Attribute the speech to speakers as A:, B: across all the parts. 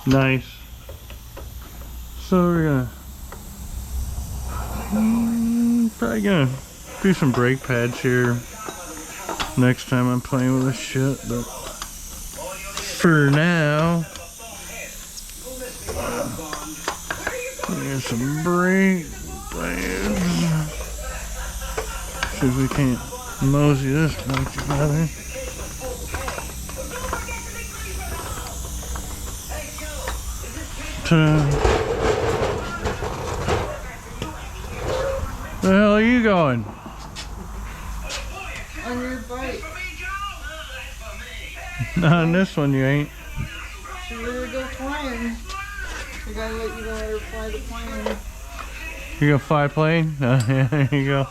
A: Nice. So we're probably gonna do some brake pads here next time I'm playing with this shit, but for now, here's some brake pads. See if we can't mosey this back together. Ta-da. Where the hell are you going?
B: On your bike.
A: Not on this one, you ain't.
B: She's ready to go flying. I gotta let her fly the plane.
A: You gonna fly a plane? Yeah, there you go.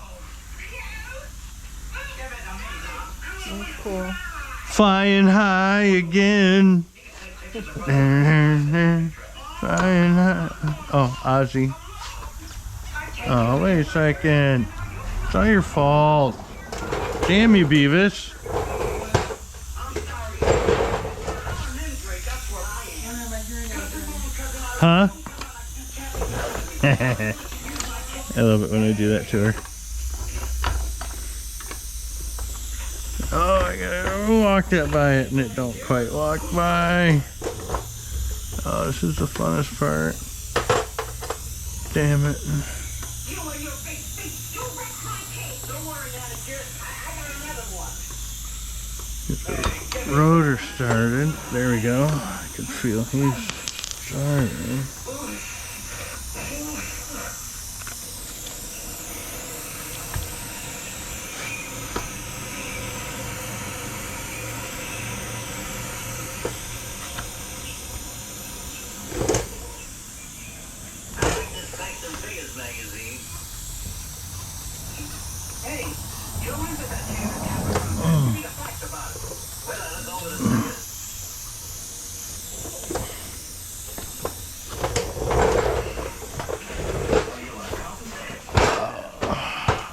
B: That's cool.
A: Flying high again. Flying high. Oh, Ozzy. Oh, wait a second. It's not your fault. Damn you, Beavis. Huh? I love it when I do that to her. Oh, I gotta walk that by it and it don't quite walk by. Oh, this is the funnest part. Damn it. Get the rotor started. There we go. I can feel he's starting.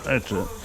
A: That's it.